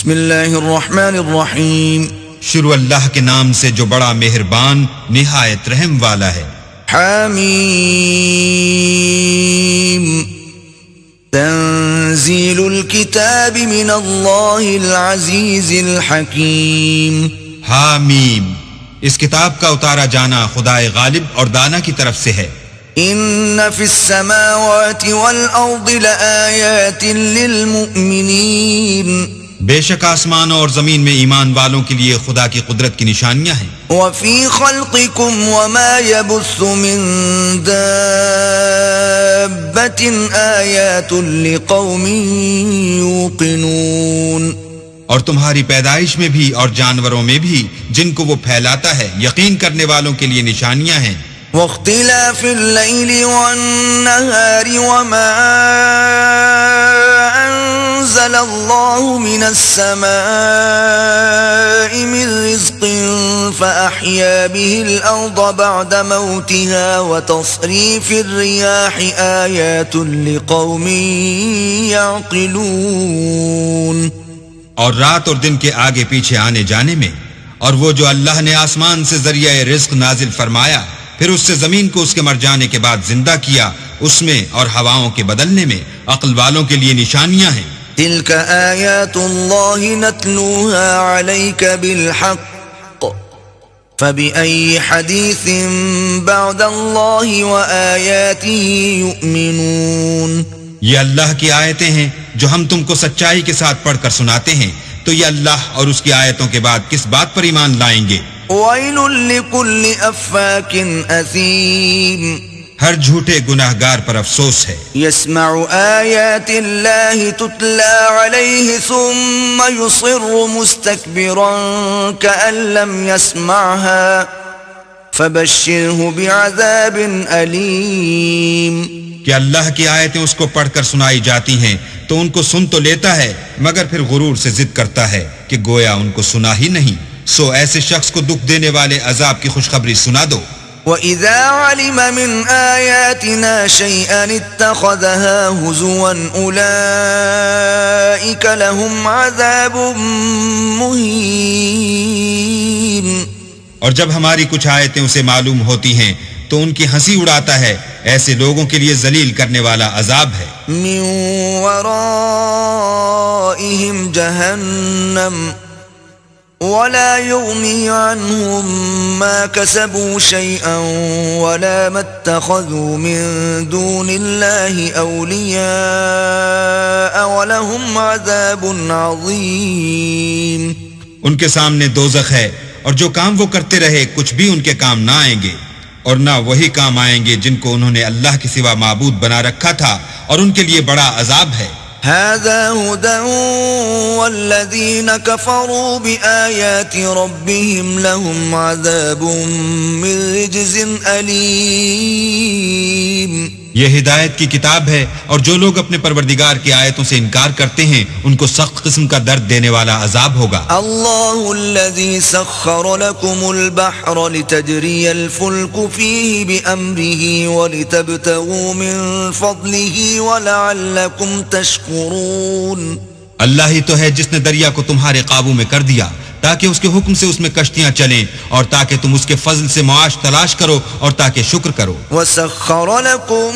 بسم اللہ الرحمن الرحیم. شروع اللہ کے نام سے جو بڑا مہربان نہایت رحم والا ہے. حمیم تنزیل الکتاب من اللہ العزیز الحکیم. حامیم اس کتاب کا اتارا جانا خدائے غالب اور دانا کی طرف سے ہے. ان فی السماوات والارض لآیات للمؤمنین. بے شک آسمانوں اور زمین میں ایمان والوں کے لیے خدا کی قدرت کی نشانیاں ہیں. وفی خلقکم وما یبث من دابۃ آیات لقوم یوقنون. اور تمہاری پیدائش میں بھی اور جانوروں میں بھی جن کو وہ پھیلاتا ہے یقین کرنے والوں کے لیے نشانیاں ہیں. واختلاف اللیل والنہار وما انزل اللہ من السماء من رزق فأحیا به الارض بعد موتها وتصریف الریاح آیات لقوم یعقلون. اور رات اور دن کے آگے پیچھے آنے جانے میں، اور وہ جو اللہ نے آسمان سے ذریعہ رزق نازل فرمایا پھر اس سے زمین کو اس کے مر جانے کے بعد زندہ کیا، اس میں اور ہواؤں کے بدلنے میں عقل والوں کے لیے نشانیاں ہیں. تلک آیات اللہ نتلوها علیک بالحق فبأي حدیث بعد اللہ وآیاته یؤمنون. یہ اللہ کی آیتیں ہیں جو ہم تم کو سچائی کے ساتھ پڑھ کر سناتے ہیں، تو یہ اللہ اور اس کی آیتوں کے بعد کس بات پر ایمان لائیں گے؟ ویل لکل افاک اثیم. ہر جھوٹے گناہگار پر افسوس ہے. یسمع آیات اللہ تتلا علیہ ثم یصر مستکبرا کأن لم یسمعها فبشرہ بعذاب علیم. کہ اللہ کی آیتیں اس کو پڑھ کر سنائی جاتی ہیں تو ان کو سن تو لیتا ہے مگر پھر غرور سے ضد کرتا ہے کہ گویا ان کو سنا ہی نہیں، سو ایسے شخص کو دکھ دینے والے عذاب کی خوشخبری سنا دو. وَإِذَا عَلِمَ مِنْ آيَاتِنَا شَيْئًا اتَّخَذَهَا هُزُوًا أُولَئِكَ لَهُمْ عَذَابٌ مُهِينٌ. اور جب ہماری کچھ آیتیں اسے معلوم ہوتی ہیں تو ان کی ہنسی اڑاتا ہے، ایسے لوگوں کے لیے ذلیل کرنے والا عذاب ہے. مِنْ وَرَائِهِمْ جَهَنَّمُ وَلَا يُغْنِي عَنْهُمْ مَا كَسَبُوا شَيْئًا وَلَا مَا اتَّخَذُوا مِنْ دُونِ اللَّهِ أَوْلِيَاءَ وَلَهُمْ عَذَابٌ عَظِيمٌ. ان کے سامنے دوزخ ہے، اور جو کام وہ کرتے رہے کچھ بھی ان کے کام نہ آئیں گے، اور نہ وہی کام آئیں گے جن کو انہوں نے اللہ کے سوا معبود بنا رکھا تھا، اور ان کے لیے بڑا عذاب ہے. هذا هدى والذين كفروا بآيات ربهم لهم عذاب من رجز أليم. یہ ہدایت کی کتاب ہے، اور جو لوگ اپنے پروردگار کی آیتوں سے انکار کرتے ہیں ان کو سخت قسم کا درد دینے والا عذاب ہوگا. اللہ الذي سخر لكم البحر لتجري الفلك فيه بأمره ولتبتغوا من فضله ولعلكم تشكرون. اللہ ہی تو ہے جس نے دریا کو تمہارے قابو میں کر دیا تاکہ اس کے حکم سے اس میں کشتیاں چلیں، اور تاکہ تم اس کے فضل سے معاش تلاش کرو اور تاکہ شکر کرو. وَسَخَّرَ لَكُم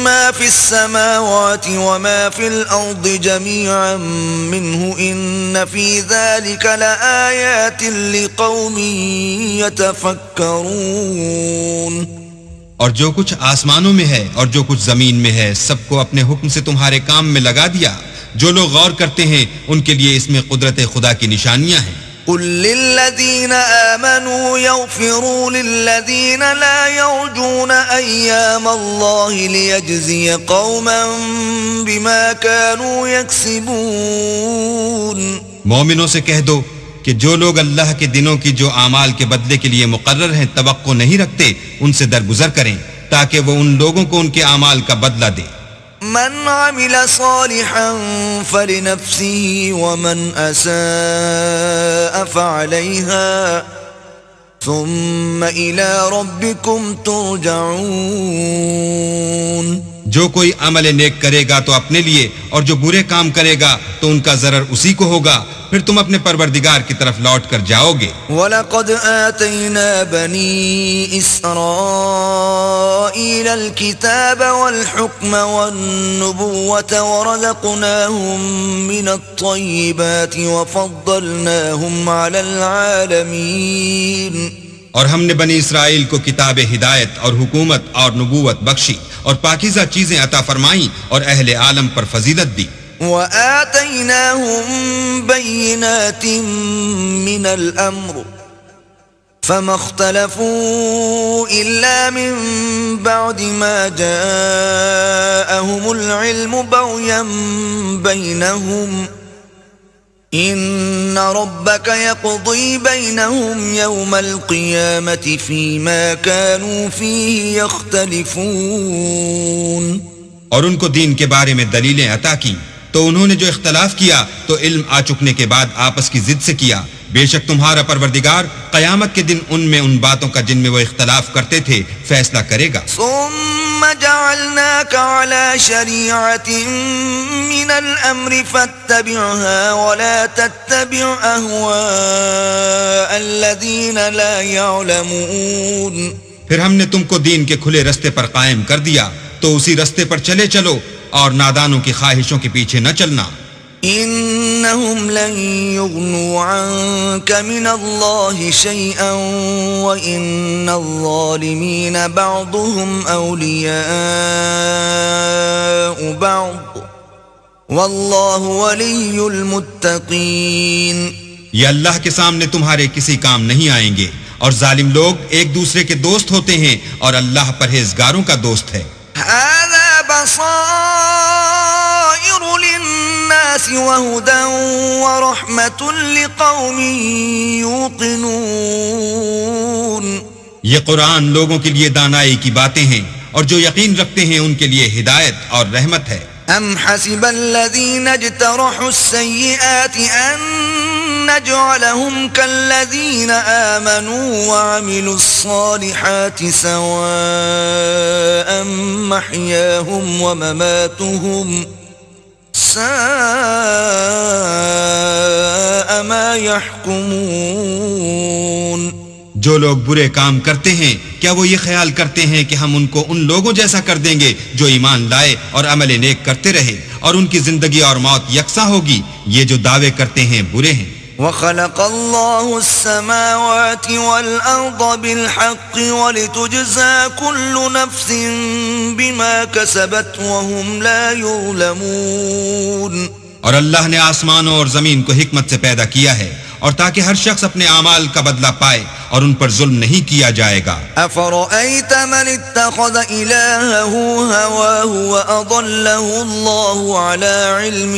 مَّا فِي السَّمَاوَاتِ وَمَا فِي الْأَرْضِ جَمِيعًا مِّنْهُ إِنَّ فِي ذَلِكَ لَآيَاتٍ لِقَوْمٍ يَتَفَكَّرُونَ. اور جو کچھ آسمانوں میں ہے اور جو کچھ زمین میں ہے سب کو اپنے حکم سے تمہارے کام میں لگا دیا. جو لوگ غور کرتے ہیں ان کے لیے اس میں قدرت خدا کی نشانیاں ہیں. قُل لِّلَّذِينَ آمَنُوا يَغْفِرُوا لِلَّذِينَ لَا يَرْجُونَ أَيَّامَ اللَّهِ لِيَجْزِيَ قَوْمًا بِمَا كَانُوا يَكْسِبُونَ. مومنوں سے کہہ دو کہ جو لوگ اللہ کے دنوں کی جو اعمال کے بدلے کے لیے مقرر ہیں توقع نہیں رکھتے ان سے درگزر کریں تاکہ وہ ان لوگوں کو ان کے اعمال کا بدلہ دے. من عمل صالحا فلنفسه ومن أساء فعليها ثم إلى ربكم ترجعون. جو کوئی عمل نیک کرے گا تو اپنے لیے، اور جو برے کام کرے گا تو ان کا ضرر اسی کو ہوگا، پھر تم اپنے پروردگار کی طرف لوٹ کر جاؤ گے۔ وَلَقَدْ آتَيْنَا بَنِي إِسْرَائِيلَ الْكِتَابَ وَالْحُكْمَ وَالنُّبُوَّةَ وَرَزَقْنَاهُمْ مِنَ الطَّيِّبَاتِ وَفَضَّلْنَاهُمْ عَلَى الْعَالَمِينَ۔ اور ہم نے بنی اسرائیل کو کتاب ہدایت اور حکومت اور نبوت بخشی اور پاکیزہ چیزیں عطا فرمائیں اور اہل عالم پر فضیلت دی۔ وَآتَيْنَاهُمْ بَيِّنَاتٍ مِّنَ الْأَمْرِ فَمَا اخْتَلَفُوا إِلَّا مِن بَعْدِ مَا جَاءَهُمُ الْعِلْمُ بَغْيًا بَيْنَهُمْ إِنَّ رَبَّكَ يَقْضِي بَيْنَهُمْ يَوْمَ الْقِيَامَةِ فِيمَا كَانُوا فِيهِ يَخْتَلِفُونَ۔ اور ان کو دین کے بارے میں دلیلیں عطا کی تو انہوں نے جو اختلاف کیا تو علم آ چکنے کے بعد آپس کی ضد سے کیا۔ بے شک تمہارا پروردگار قیامت کے دن ان میں ان باتوں کا جن میں وہ اختلاف کرتے تھے فیصلہ کرے گا۔ ثم جعلناك على شريعة من الأمر فاتبعها ولا تتبع أهواء الذين لا يعلمون۔ پھر ہم نے تم کو دین کے کھلے رستے پر قائم کر دیا تو اسی رستے پر چلے چلو اور نادانوں کی خواہشوں کے پیچھے نہ چلنا۔ إنهم لن يغنوا عنك من الله شيئا وإن الظالمين بعضهم أولياء بعض والله ولي المتقين۔ یہ اللہ کے سامنے تمہارے کسی کام نہیں آئیں گے، اور ظالم لوگ ایک دوسرے کے دوست ہوتے ہیں اور اللہ پرہیزگاروں کا دوست ہے۔ هذا بصائر للناس وهدى ورحمة لقوم يوقنون۔ یہ قرآن لوگوں کے لیے دانائی کی باتیں ہیں، اور جو یقین رکھتے ہیں ان کے لیے ہدایت اور رحمت ہے۔ ام حسب الذين اجترحوا السيئات ان نجعلهم كالذين آمنوا وعملوا الصالحات سواء محياهم ومماتهم ساء ما يحكمون۔ جو لوگ برے کام کرتے ہیں کیا وہ یہ خیال کرتے ہیں کہ ہم ان کو ان لوگوں جیسا کر دیں گے جو ایمان لائے اور عمل نیک کرتے رہے اور ان کی زندگی اور موت یکساں ہوگی؟ یہ جو دعوے کرتے ہیں برے ہیں۔ وَخَلَقَ اللَّهُ السَّمَاوَاتِ وَالْأَرْضَ بِالْحَقِّ وَلِتُجْزَى كُلُّ نَفْسٍ بِمَا كَسَبَتْ وَهُمْ لَا يُظْلَمُونَ۔ اور اللہ نے آسمانوں اور زمین کو حکمت سے پیدا کیا ہے، اور تاکہ ہر شخص اپنے اعمال کا بدلہ پائے اور ان پر ظلم نہیں کیا جائے گا۔ أَفَرَأَيْتَ مَنِ اتَّخَذَ إِلَٰهَهُ هَوَاهُ وَأَضَلَّهُ اللَّهُ عَلَىٰ عِلْمٍ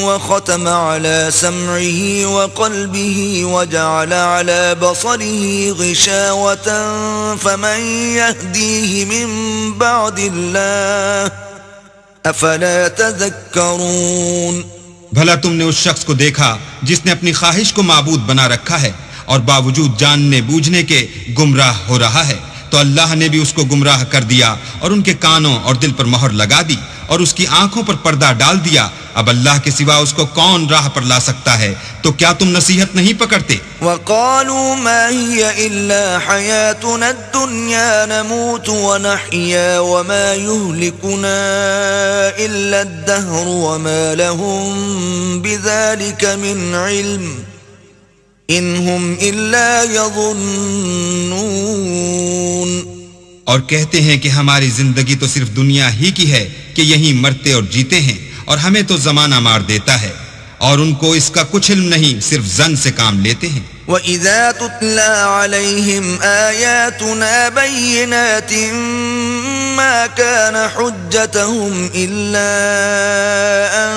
وَخَتَمَ عَلَىٰ سَمْعِهِ وَقَلْبِهِ وَجَعَلَ عَلَىٰ بَصَرِهِ غِشَاوَةً فَمَن يَهْدِيهِ مِن بَعْدِ اللَّهِ أَفَلَا تَذَكَّرُونَ۔ بھلا تم نے اس شخص کو دیکھا جس نے اپنی خواہش کو معبود بنا رکھا ہے اور باوجود جاننے بوجھنے کے گمراہ ہو رہا ہے، تو اللہ نے بھی اس کو گمراہ کر دیا اور ان کے کانوں اور دل پر مہر لگا دی اور اس کی آنکھوں پر پردہ ڈال دیا۔ اب اللہ کے سوا اس کو کون راہ پر لا سکتا ہے؟ تو کیا تم نصیحت نہیں پکڑتے؟ وَقَالُوا مَا هِيَ إِلَّا حَيَاتُنَا الدُّنْيَا نَمُوتُ وَنَحْيَا وَمَا يُهْلِكُنَا إِلَّا الدَّهْرُ وَمَا لَهُم بِذَلِكَ مِنْ عِلْمٍ إِنْ هُمْ إِلَّا يَظُنُّونَ۔ اور کہتے ہیں کہ ہماری زندگی تو صرف دنیا ہی کی ہے کہ یہیں مرتے اور جیتے ہیں، اور ہمیں تو زمانہ مار دیتا ہے، اور ان کو اس کا کچھ علم نہیں، صرف ظن سے کام لیتے ہیں۔ وَإِذَا تُتْلَى عَلَيْهِمْ آيَاتُنَا بَيِّنَاتٍ مَا كَانَ حُجَّتَهُمْ إِلَّا أَن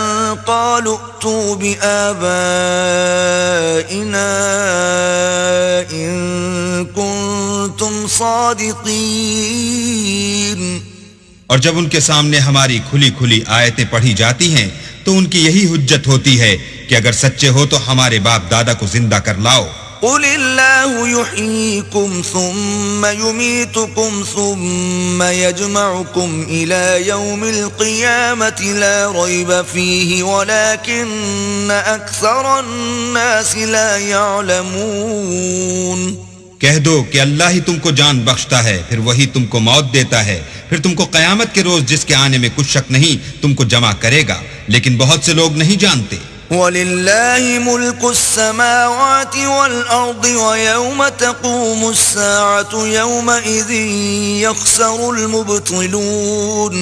قَالُوا ائْتُوا بِآبَائِنَا إِن كُنتُمْ صَادِقِينَ۔ اور جب ان کے سامنے ہماری کھلی کھلی آیتیں پڑھی جاتی ہیں تو ان کی یہی حجت ہوتی ہے کہ اگر سچے ہو تو ہمارے باپ دادا کو زندہ کر لاؤ۔ قل الله يحييكم ثم يميتكم ثم يجمعكم إلى يوم القيامة لا ريب فيه ولكن أكثر الناس لا يعلمون. کہہ دو کہ اللہ ہی تم کو جان بخشتا ہے، پھر وہی تم کو موت دیتا ہے، پھر تم کو قیامت کے روز جس کے آنے میں کچھ شک نہیں تم کو جمع کرے گا، لیکن بہت سے لوگ نہیں جانتے. وَلِلَّهِ مُلْكُ السَّمَاوَاتِ وَالْأَرْضِ وَيَوْمَ تَقُومُ السَّاعَةُ يَوْمَئِذٍ يَخْسَرُ الْمُبْطِلُونَ.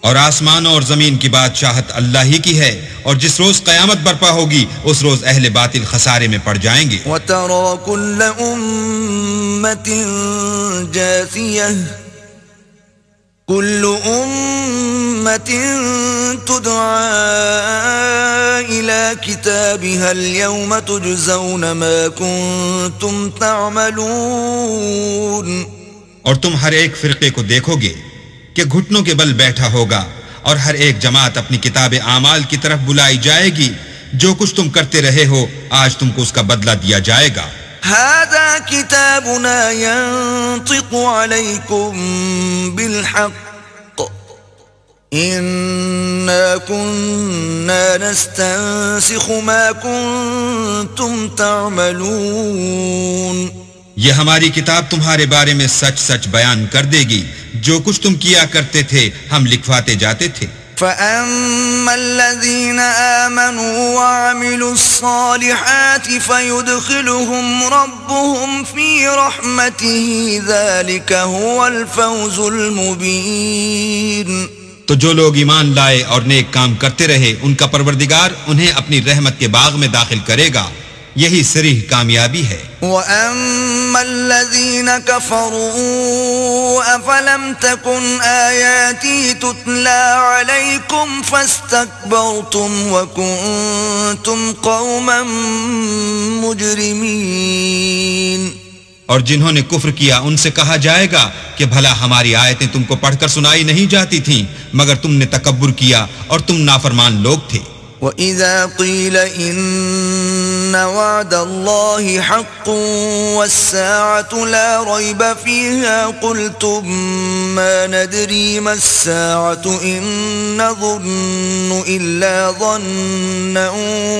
اور آسمانوں اور زمین کی بادشاہت اللہ ہی کی ہے، اور جس روز قیامت برپا ہوگی اس روز اہل باطل خسارے میں پڑ جائیں گے. وَتَرَى كُلَّ أُمَّةٍ جَاثِيَةٍ كُلُّ أُمَّةٍ تُدْعَى إِلَى كِتَابِهَا الْيَوْمَ تُجْزَوْنَ مَا كُنتُمْ تَعْمَلُونَ. اور تم ہر ایک فرقے کو دیکھو گے کہ گھٹنوں کے بل بیٹھا ہوگا، اور ہر ایک جماعت اپنی کتاب اعمال کی طرف بلائی جائے گی. جو کچھ تم کرتے رہے ہو آج تم کو اس کا بدلہ دیا جائے گا. هذا كتابنا ينطق عليكم بالحق إنا كنا نستنسخ ما كنتم تعملون. یہ ہماری کتاب تمہارے بارے میں سچ سچ بیان کر دے گی، جو کچھ تم کیا کرتے تھے ہم لکھواتے جاتے تھے. فَأَمَّا الَّذِينَ آمَنُوا وَعَمِلُوا الصَّالِحَاتِ فَيُدْخِلُهُمْ رَبُّهُمْ فِي رَحْمَتِهِ ذَلِكَ هُوَ الْفَوْزُ الْمُبِينُ. تو جو لوگ ایمان لائے اور نیک کام کرتے رہے ان کا پروردگار انہیں اپنی رحمت کے باغ میں داخل کرے گا، یہی صریح کامیابی ہے. وَأَمَّا الَّذِينَ كَفَرُوا أَفَلَمْ تَكُنْ آيَاتِي تُتْلَى عَلَيْكُمْ فَاسْتَكْبَرْتُمْ وَكُنْتُمْ قَوْمًا مُجْرِمِينَ. اور جنہوں نے کفر کیا ان سے کہا جائے گا کہ بھلا ہماری آیتیں تم کو پڑھ کر سنائی نہیں جاتی تھیں، مگر تم نے تکبر کیا اور تم نافرمان لوگ تھے. وَإِذَا قِيلَ إِنَّ وَعْدَ اللَّهِ حَقٌّ وَالسَّاعَةُ لَا رَيْبَ فِيهَا قُلْتُمْ مَا نَدْرِي مَا السَّاعَةُ إِن نَّظُنُّ إِلَّا ظَنًّا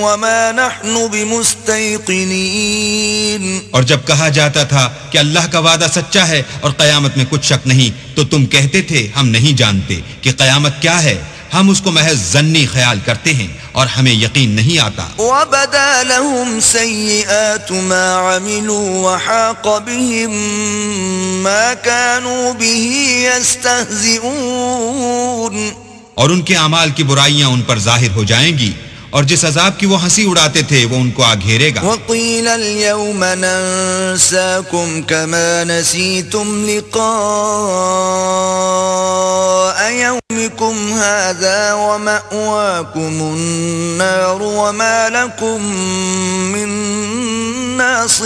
وَمَا نَحْنُ بِمُسْتَيْقِنِينَ. اور جب کہا جاتا تھا کہ اللہ کا وعدہ سچا ہے اور قیامت میں کچھ شک نہیں تو تم کہتے تھے ہم نہیں جانتے کہ قیامت کیا ہے، ہم اس کو محض ظنی خیال کرتے ہیں اور ہمیں یقین نہیں آتا. وَبَدَا لَهُمْ سَيِّئَاتُ مَا عَمِلُوا وَحَاقَ بِهِمْ مَا كَانُوا بِهِ يَسْتَهْزِئُونَ. اور ان کے اعمال کی برائیاں ان پر ظاہر ہو جائیں گی، اور جس عذاب کی وہ ہنسی اڑاتے تھے وہ ان کو آ گھیرے گا. وَقِيلَ الْيَوْمَ نَنسَاكُمْ كَمَا نَسِيتُمْ لِقَاءَ يَوْمِكُمْ هَذَا وَمَأْوَاكُمُ النَّارُ وَمَا لَكُمْ مِن نَاصِرِينَ.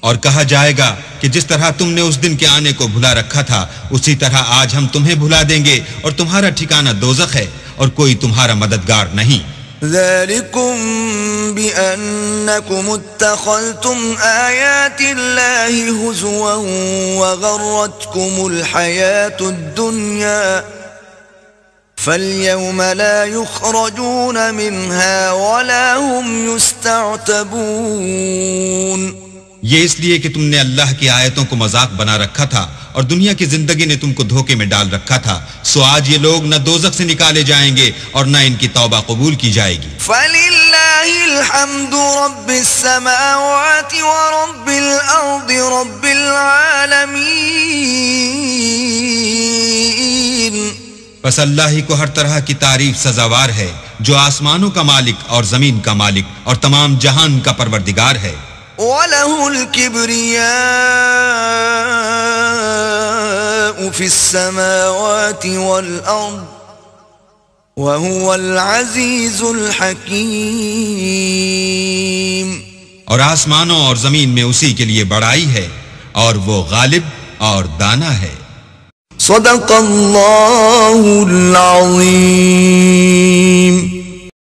اور کہا جائے گا کہ جس طرح تم نے اس دن کے آنے کو بھلا رکھا تھا اسی طرح آج ہم تمہیں بھلا دیں گے، اور تمہارا ٹھکانہ دوزخ ہے اور کوئی تمہارا مددگار نہیں. ذَلِكُمْ بِأَنَّكُمُ اتَّخَذْتُمْ آيَاتِ اللَّهِ هُزُوًا وَغَرَّتْكُمُ الْحَيَاةُ الدُّنْيَا فَالْيَوْمَ لَا يُخْرَجُونَ مِنْهَا وَلَا هُمْ يُسْتَعْتَبُونَ. یہ اس لیے کہ تم نے اللہ کی آیتوں کو مذاق بنا رکھا تھا اور دنیا کی زندگی نے تم کو دھوکے میں ڈال رکھا تھا، سو آج یہ لوگ نہ دوزخ سے نکالے جائیں گے اور نہ ان کی توبہ قبول کی جائے گی. فَلِلَّهِ الْحَمْدُ رَبِّ السَّمَاوَاتِ وَرَبِّ الْأَرْضِ رَبِّ الْعَالَمِينَ. بس اللہ ہی کو ہر طرح کی تعریف سزاوار ہے، جو آسمانوں کا مالک اور زمین کا مالک اور تمام جہان کا پروردگار ہے. وَلَهُ الْكِبْرِيَاءُ فِي السَّمَاوَاتِ وَالْأَرْضِ وَهُوَ الْعَزِيزُ الْحَكِيمُ. اور آسمانوں اور زمین میں اسی کے لیے بڑائی ہے اور وہ غالب اور دانا ہے. صدق اللہ العظیم.